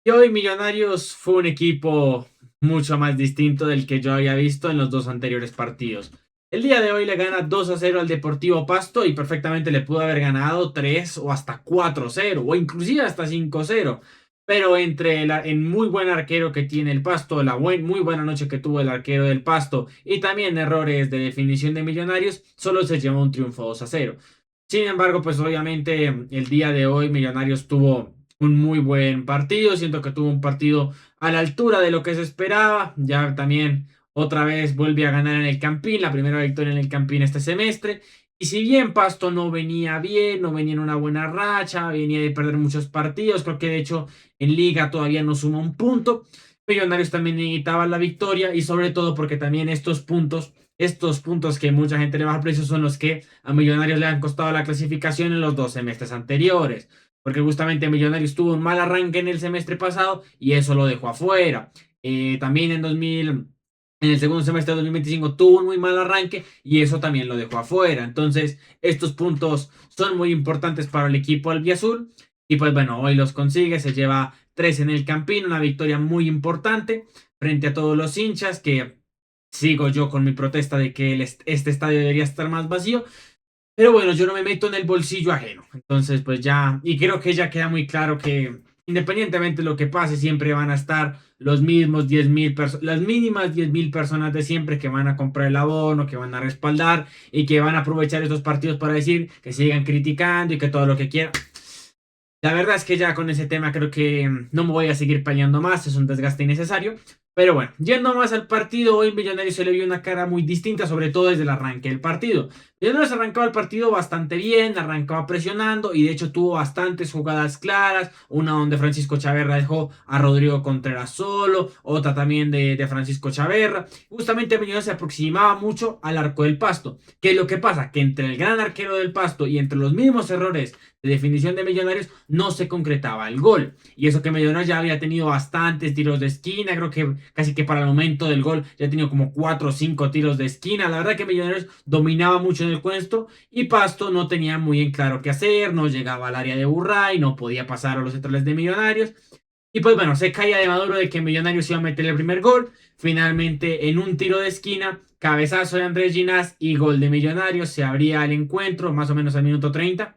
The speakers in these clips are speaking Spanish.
Y hoy Millonarios fue un equipo mucho más distinto del que yo había visto en los dos anteriores partidos. El día de hoy le gana 2-0 al Deportivo Pasto y perfectamente le pudo haber ganado 3 o hasta 4-0 o inclusive hasta 5-0. Pero entre el muy buen arquero que tiene el Pasto, muy buena noche que tuvo el arquero del Pasto y también errores de definición de Millonarios, solo se llevó un triunfo 2-0. Sin embargo, pues obviamente el día de hoy Millonarios tuvo un muy buen partido. Siento que tuvo un partido a la altura de lo que se esperaba. Ya también otra vez vuelve a ganar en el Campín, la primera victoria en el Campín este semestre. Y si bien Pasto no venía bien, no venía en una buena racha, venía de perder muchos partidos, creo que de hecho en Liga todavía no suma un punto. Millonarios también necesitaba la victoria y sobre todo porque también estos puntos que mucha gente le baja el precio son los que a Millonarios le han costado la clasificación en los dos semestres anteriores porque justamente Millonarios tuvo un mal arranque en el semestre pasado y eso lo dejó afuera. También en el segundo semestre de 2025 tuvo un muy mal arranque y eso también lo dejó afuera. Entonces, estos puntos son muy importantes para el equipo albiazul y pues bueno, hoy los consigue, se lleva 3 en el Campín, una victoria muy importante frente a todos los hinchas que sigo yo con mi protesta de que este estadio debería estar más vacío, pero bueno, yo no me meto en el bolsillo ajeno. Entonces, pues ya, y creo que ya queda muy claro que independientemente de lo que pase, siempre van a estar los mismos 10.000 personas, las mínimas 10.000 personas de siempre que van a comprar el abono, que van a respaldar y que van a aprovechar estos partidos para decir que sigan criticando y que todo lo que quieran. La verdad es que ya con ese tema creo que no me voy a seguir peleando más, es un desgaste innecesario. Pero bueno, yendo más al partido, hoy Millonarios se le vio una cara muy distinta, sobre todo desde el arranque del partido. Millonarios arrancaba el partido bastante bien, arrancaba presionando y de hecho tuvo bastantes jugadas claras. Una donde Francisco Chaverra dejó a Rodrigo Contreras solo, otra también de Francisco Chaverra. Justamente Millonarios se aproximaba mucho al arco del Pasto. ¿Qué es lo que pasa? Que entre el gran arquero del Pasto y entre los mismos errores de definición de Millonarios no se concretaba el gol. Y eso que Millonarios ya había tenido bastantes tiros de esquina, creo que casi que para el momento del gol ya ha tenido como 4 o 5 tiros de esquina. La verdad que Millonarios dominaba mucho en el cuento y Pasto no tenía muy en claro qué hacer, no llegaba al área de Burray, no podía pasar a los centrales de Millonarios. Y pues bueno, se caía de Maduro de que Millonarios iba a meter el primer gol. Finalmente, en un tiro de esquina, cabezazo de Andrés Ginás y gol de Millonarios. Se abría el encuentro, más o menos al minuto 30.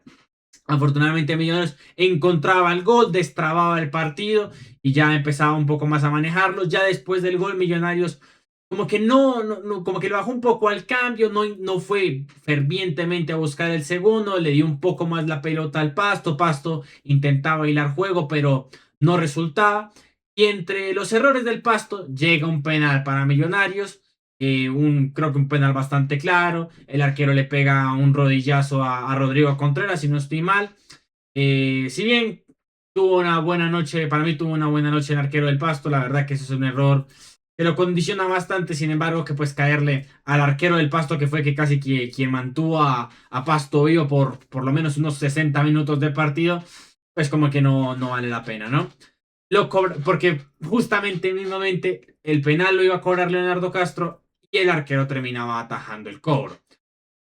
Afortunadamente Millonarios encontraba el gol, destrababa el partido y ya empezaba un poco más a manejarlo. Ya después del gol Millonarios como que como que le bajó un poco al cambio, no fue fervientemente a buscar el segundo, le dio un poco más la pelota al Pasto, Pasto intentaba hilar juego pero no resultaba. Y entre los errores del Pasto llega un penal para Millonarios, creo que un penal bastante claro. El arquero le pega un rodillazo a Rodrigo Contreras, si no estoy mal. Si bien tuvo una buena noche, para mí tuvo una buena noche el arquero del Pasto, la verdad que eso es un error que lo condiciona bastante, sin embargo, que pues caerle al arquero del Pasto, que fue que casi quien mantuvo a Pasto vivo por lo menos unos 60 minutos de partido, pues como que no vale la pena, ¿no? Porque justamente mismamente el penal lo iba a cobrar Leonardo Castro y el arquero terminaba atajando el cobro.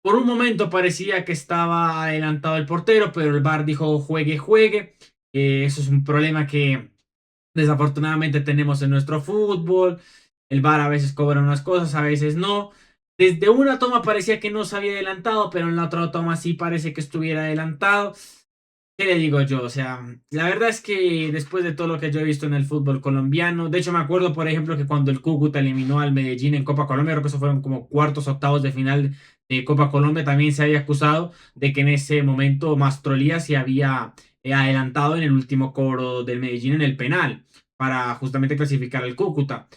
Por un momento parecía que estaba adelantado el portero, pero el VAR dijo juegue, juegue. Eso es un problema que desafortunadamente tenemos en nuestro fútbol. El VAR a veces cobra unas cosas, a veces no. Desde una toma parecía que no se había adelantado, pero en la otra toma sí parece que estuviera adelantado. ¿Qué le digo yo? O sea, la verdad es que después de todo lo que yo he visto en el fútbol colombiano, de hecho me acuerdo, por ejemplo, que cuando el Cúcuta eliminó al Medellín en Copa Colombia, creo que eso fueron como cuartos, octavos de final de Copa Colombia, también se había acusado de que en ese momento Mastrolía se había adelantado en el último cobro del Medellín en el penal para justamente clasificar al Cúcuta.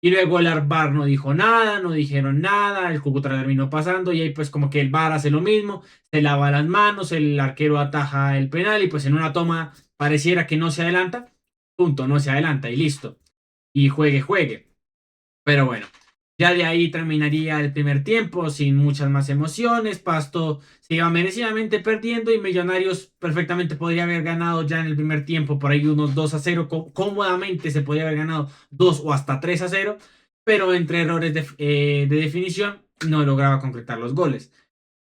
Y luego el VAR no dijo nada, no dijeron nada, el Cúcuta terminó pasando y ahí pues como que el VAR hace lo mismo, se lava las manos, el arquero ataja el penal y pues en una toma pareciera que no se adelanta, punto, no se adelanta y listo. Y juegue, juegue. Pero bueno, ya de ahí terminaría el primer tiempo sin muchas más emociones. Pasto se iba merecidamente perdiendo y Millonarios perfectamente podría haber ganado ya en el primer tiempo, por ahí unos 2-0. Cómodamente se podría haber ganado 2 o hasta 3-0, pero entre errores de definición no lograba concretar los goles.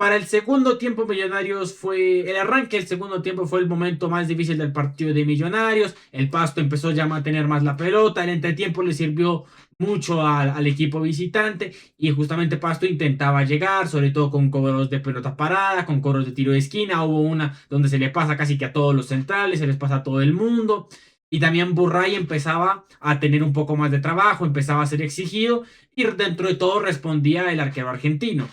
Para el segundo tiempo, Millonarios fue. El arranque del segundo tiempo fue el momento más difícil del partido de Millonarios. El Pasto empezó ya a tener más la pelota. El entretiempo le sirvió mucho al equipo visitante. Y justamente Pasto intentaba llegar, sobre todo con cobros de pelota parada, con cobros de tiro de esquina. Hubo una donde se le pasa casi que a todos los centrales, se les pasa a todo el mundo. Y también Burray empezaba a tener un poco más de trabajo, empezaba a ser exigido. Y dentro de todo respondía el arquero argentino.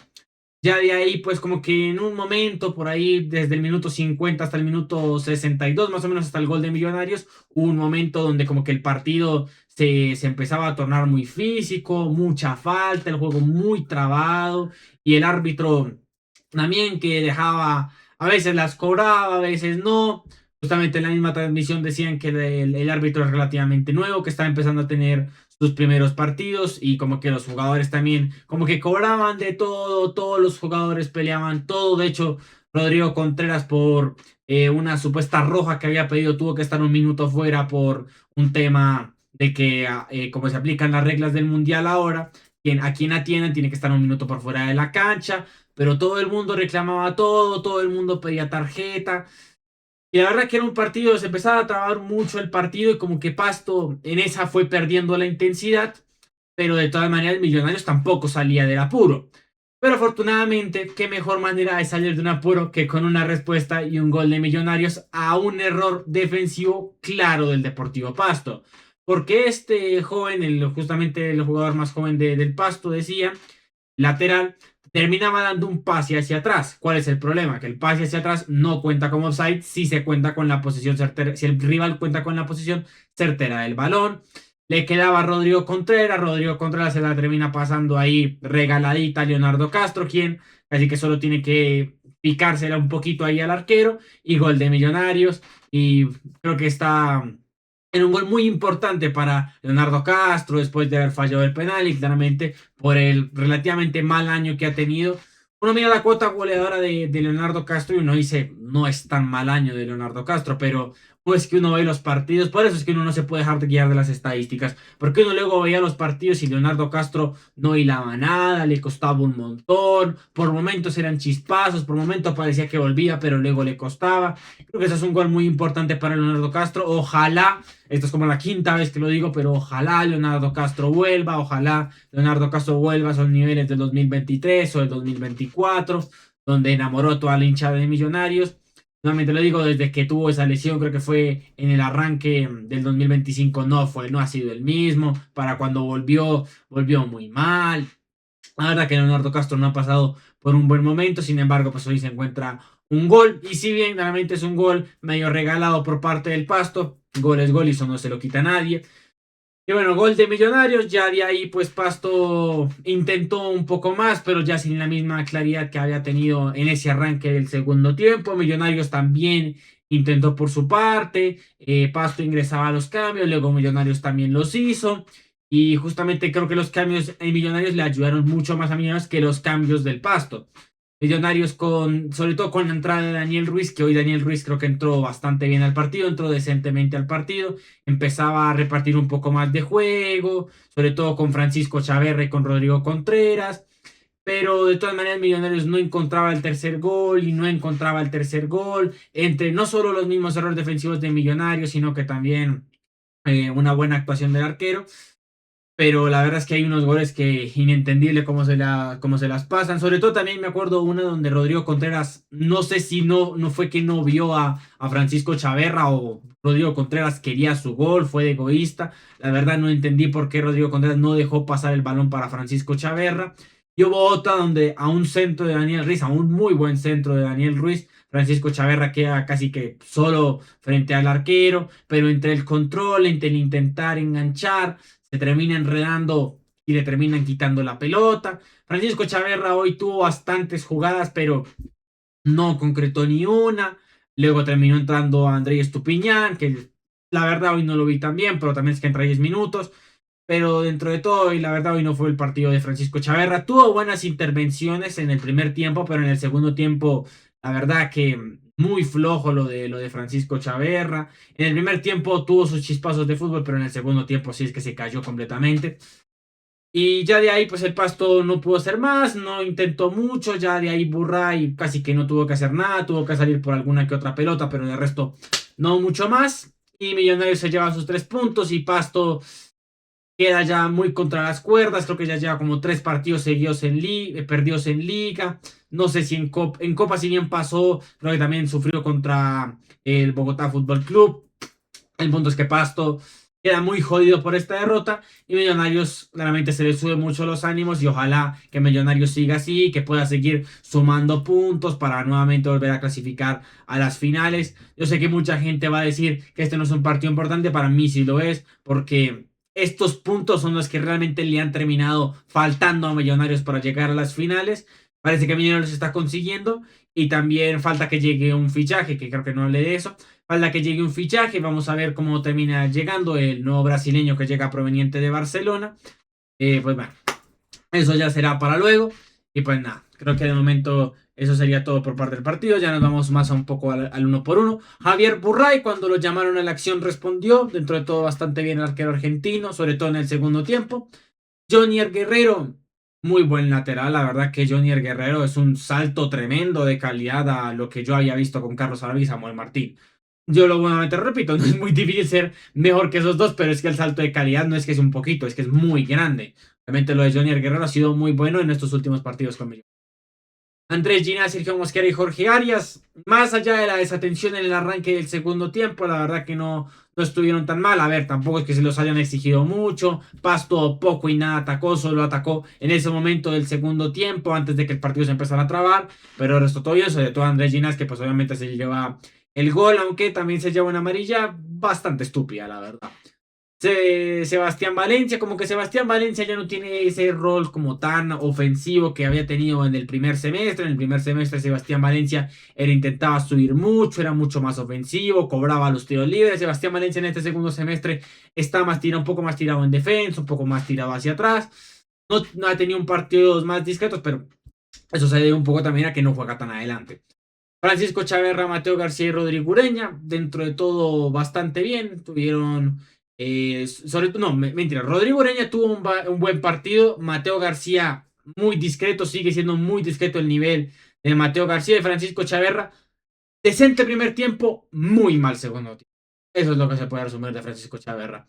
Ya de ahí, pues como que en un momento, por ahí, desde el minuto 50 hasta el minuto 62, más o menos hasta el gol de Millonarios, hubo un momento donde como que el partido se empezaba a tornar muy físico, mucha falta, el juego muy trabado, y el árbitro también que dejaba, a veces las cobraba, a veces no. Justamente en la misma transmisión decían que el árbitro es relativamente nuevo, que estaba empezando a tener sus primeros partidos y como que los jugadores también como que cobraban de todo, todos los jugadores peleaban todo. De hecho, Rodrigo Contreras por una supuesta roja que había pedido tuvo que estar un minuto fuera por un tema de que como se aplican las reglas del mundial ahora, a quien atiendan tiene que estar un minuto por fuera de la cancha, pero todo el mundo reclamaba todo, todo el mundo pedía tarjeta. Y la verdad que era un partido, se empezaba a trabar mucho el partido y como que Pasto en esa fue perdiendo la intensidad, pero de todas maneras Millonarios tampoco salía del apuro. Pero afortunadamente, qué mejor manera de salir de un apuro que con una respuesta y un gol de Millonarios a un error defensivo claro del Deportivo Pasto. Porque este joven, justamente el jugador más joven del Pasto, decía, lateral, terminaba dando un pase hacia atrás. ¿Cuál es el problema? Que el pase hacia atrás no cuenta como offside si se cuenta con la posición certera, si el rival cuenta con la posición certera del balón. Le quedaba a Rodrigo Contreras se la termina pasando ahí regaladita a Leonardo Castro, quien casi que solo tiene que picársela un poquito ahí al arquero y gol de Millonarios. Y creo que está en un gol muy importante para Leonardo Castro después de haber fallado el penal y claramente por el relativamente mal año que ha tenido. Uno mira la cuota goleadora de Leonardo Castro y uno dice, no es tan mal año de Leonardo Castro, pero pues que uno ve los partidos, por eso es que uno no se puede dejar de guiar de las estadísticas, porque uno luego veía los partidos y Leonardo Castro no hilaba nada, le costaba un montón, por momentos eran chispazos, por momentos parecía que volvía, pero luego le costaba. Creo que ese es un gol muy importante para Leonardo Castro, ojalá, esto es como la quinta vez que lo digo, pero ojalá Leonardo Castro vuelva, ojalá Leonardo Castro vuelva a esos niveles del 2023 o del 2024, donde enamoró a toda la hinchada de Millonarios. Nuevamente lo digo, desde que tuvo esa lesión, creo que fue en el arranque del 2025, no ha sido el mismo. Para cuando volvió muy mal. La verdad que Leonardo Castro no ha pasado por un buen momento, sin embargo, pues hoy se encuentra un gol. Y si bien realmente es un gol medio regalado por parte del Pasto, gol es gol y eso no se lo quita a nadie. Y bueno, gol de Millonarios, ya de ahí pues Pasto intentó un poco más, pero ya sin la misma claridad que había tenido en ese arranque del segundo tiempo. Millonarios también intentó por su parte, Pasto ingresaba a los cambios, luego Millonarios también los hizo. Y justamente creo que los cambios en Millonarios le ayudaron mucho más a Millonarios que los cambios del Pasto. Millonarios sobre todo con la entrada de Daniel Ruiz, que hoy Daniel Ruiz creo que entró bastante bien al partido, entró decentemente al partido, empezaba a repartir un poco más de juego, sobre todo con Francisco Chaverra y con Rodrigo Contreras, pero de todas maneras Millonarios no encontraba el tercer gol y no encontraba el tercer gol, entre no solo los mismos errores defensivos de Millonarios, sino que también una buena actuación del arquero. Pero la verdad es que hay unos goles que inentendible cómo se las pasan. Sobre todo también me acuerdo una donde Rodrigo Contreras, no sé si no fue que no vio a Francisco Chaverra o Rodrigo Contreras quería su gol, fue de egoísta. La verdad no entendí por qué Rodrigo Contreras no dejó pasar el balón para Francisco Chaverra. Y hubo otra donde a un centro de Daniel Ruiz, a un muy buen centro de Daniel Ruiz, Francisco Chaverra queda casi que solo frente al arquero, pero entre el control, entre el intentar enganchar se termina enredando y le terminan quitando la pelota. Francisco Chaverra hoy tuvo bastantes jugadas, pero no concretó ni una. Luego terminó entrando Andrés Estupiñán, que la verdad hoy no lo vi tan bien, pero también es que entra 10 minutos. Pero dentro de todo, y la verdad hoy no fue el partido de Francisco Chaverra. Tuvo buenas intervenciones en el primer tiempo, pero en el segundo tiempo, la verdad que muy flojo lo de Francisco Chaverra. En el primer tiempo tuvo sus chispazos de fútbol, pero en el segundo tiempo sí es que se cayó completamente. Y ya de ahí, pues el Pasto no pudo hacer más, no intentó mucho. Ya de ahí Burray casi que no tuvo que hacer nada, tuvo que salir por alguna que otra pelota, pero de resto no mucho más. Y Millonarios se lleva sus 3 puntos y Pasto queda ya muy contra las cuerdas. Creo que ya lleva como 3 partidos seguidos perdidos en liga. No sé si en Copa, si bien pasó, creo que también sufrió contra el Bogotá Fútbol Club. El punto es que Pasto queda muy jodido por esta derrota y Millonarios claramente se le sube mucho los ánimos y ojalá que Millonarios siga así, que pueda seguir sumando puntos para nuevamente volver a clasificar a las finales. Yo sé que mucha gente va a decir que este no es un partido importante, para mí sí lo es, porque estos puntos son los que realmente le han terminado faltando a Millonarios para llegar a las finales. Parece que Millonarios está consiguiendo y también falta que llegue un fichaje, que creo que no hable de eso. Falta que llegue un fichaje, vamos a ver cómo termina llegando el nuevo brasileño que llega proveniente de Barcelona. Pues bueno, eso ya será para luego. Y pues nada, creo que de momento eso sería todo por parte del partido. Ya nos vamos más a un poco al uno por uno. Javier Burray, cuando lo llamaron a la acción, respondió. Dentro de todo, bastante bien el arquero argentino, sobre todo en el segundo tiempo. Jonier Guerrero, muy buen lateral. La verdad que Jonier Guerrero es un salto tremendo de calidad a lo que yo había visto con Carlos Arabia y Samuel Martín. Yo lo nuevamente repito, no es muy difícil ser mejor que esos dos, pero es que el salto de calidad no es que es un poquito, es que es muy grande. Realmente lo de Jonier Guerrero ha sido muy bueno en estos últimos partidos conmigo. Andrés Gina, Sergio Mosquera y Jorge Arias, más allá de la desatención en el arranque del segundo tiempo, la verdad que no estuvieron tan mal. A ver, tampoco es que se los hayan exigido mucho. Pasto poco y nada atacó, solo atacó en ese momento del segundo tiempo, antes de que el partido se empezara a trabar. Pero el resto todo bien, sobre todo Andrés Ginas, que pues obviamente se lleva el gol, aunque también se lleva una amarilla bastante estúpida, la verdad. Sebastián Valencia, como que Sebastián Valencia ya no tiene ese rol como tan ofensivo que había tenido en el primer semestre. En el primer semestre Sebastián Valencia intentaba subir mucho, era mucho más ofensivo, cobraba los tiros libres. Sebastián Valencia en este segundo semestre está más tirado, un poco más tirado en defensa, un poco más tirado hacia atrás. No ha tenido un partido más discretos, pero eso se debe un poco también a que no juega tan adelante. Francisco Chaverra, Mateo García y Rodrigo Ureña, dentro de todo bastante bien. Tuvieron, sobre todo, no, mentira. Rodrigo Ureña tuvo un buen partido. Mateo García, muy discreto, sigue siendo muy discreto el nivel de Mateo García y Francisco Chaverra. Decente primer tiempo, muy mal segundo tiempo. Eso es lo que se puede resumir de Francisco Chaverra.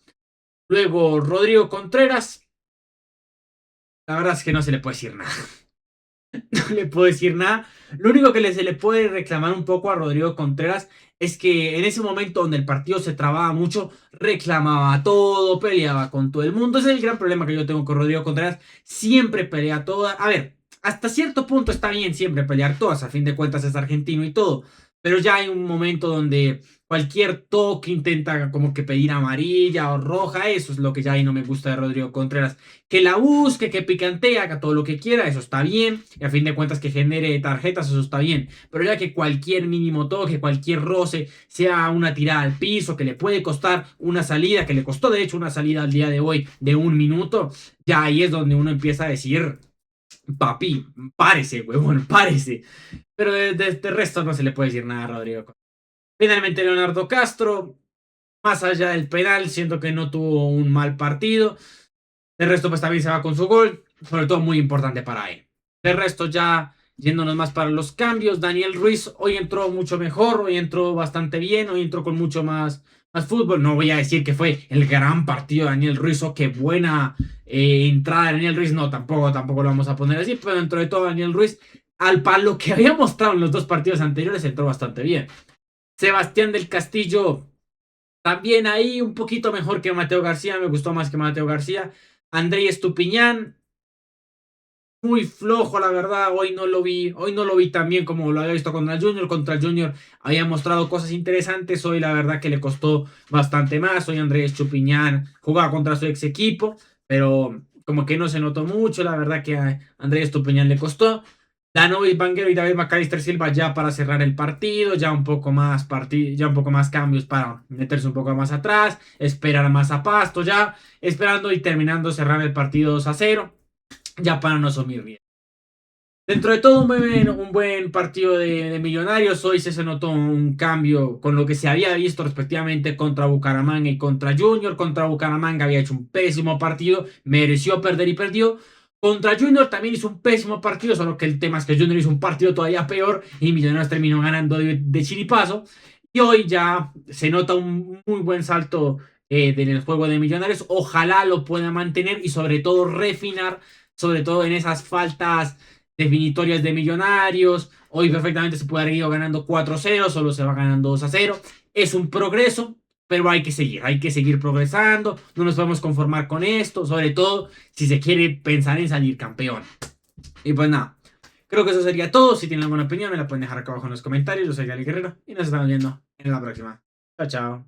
Luego, Rodrigo Contreras. La verdad es que no se le puede decir nada. No le puedo decir nada. Lo único que se le puede reclamar un poco a Rodrigo Contreras es que en ese momento donde el partido se trababa mucho, reclamaba todo, peleaba con todo el mundo. Ese es el gran problema que yo tengo con Rodrigo Contreras. Siempre pelea todas. A ver, hasta cierto punto está bien siempre pelear todas. A fin de cuentas es argentino y todo. Pero ya hay un momento donde cualquier toque intenta como que pedir amarilla o roja. Eso es lo que ya ahí no me gusta de Rodrigo Contreras. Que la busque, que picantee, haga todo lo que quiera, eso está bien. Y a fin de cuentas que genere tarjetas, eso está bien. Pero ya que cualquier mínimo toque, cualquier roce, sea una tirada al piso, que le puede costar una salida, que le costó de hecho una salida al día de hoy de 1 minuto, ya ahí es donde uno empieza a decir, papi, párese, huevón, párese. Pero de este resto no se le puede decir nada a Rodrigo. Finalmente Leonardo Castro, más allá del penal, siento que no tuvo un mal partido. El resto pues también se va con su gol, sobre todo muy importante para él. El resto ya yéndonos más para los cambios, Daniel Ruiz hoy entró mucho mejor, hoy entró bastante bien, hoy entró con mucho más fútbol. No voy a decir que fue el gran partido de Daniel Ruiz o qué buena entrada de Daniel Ruiz, no, tampoco lo vamos a poner así, pero dentro de todo Daniel Ruiz, al palo que había mostrado en los 2 partidos anteriores, entró bastante bien. Sebastián del Castillo también ahí un poquito mejor que Mateo García, me gustó más que Mateo García. André Estupiñán, muy flojo, la verdad. Hoy no lo vi tan bien como lo había visto contra el Junior. Contra el Junior había mostrado cosas interesantes. Hoy la verdad que le costó bastante más. Hoy Andrés Estupiñán jugaba contra su ex equipo, pero como que no se notó mucho. La verdad que a Andrés Estupiñán le costó. Danovis Banguero y David Macalister Silva ya para cerrar el partido, ya un poco más cambios para meterse un poco más atrás, esperar más a Pasto, ya esperando y terminando cerrar el partido 2-0, ya para no asumir bien. Dentro de todo, un buen partido de Millonarios. Hoy se notó un cambio con lo que se había visto respectivamente contra Bucaramanga y contra Junior. Contra Bucaramanga había hecho un pésimo partido, mereció perder y perdió. Contra Junior también hizo un pésimo partido, solo que el tema es que Junior hizo un partido todavía peor y Millonarios terminó ganando de chiripazo. Y hoy ya se nota un muy buen salto en el juego de Millonarios. Ojalá lo pueda mantener y sobre todo refinar, sobre todo en esas faltas definitorias de Millonarios. Hoy perfectamente se puede haber ido ganando 4-0, solo se va ganando 2-0. Es un progreso, pero hay que seguir progresando. No nos podemos conformar con esto, sobre todo si se quiere pensar en salir campeón. Y pues nada, creo que eso sería todo. Si tienen alguna opinión, me la pueden dejar acá abajo en los comentarios. Yo soy Gali Guerrero y nos estamos viendo en la próxima. Chao, chao.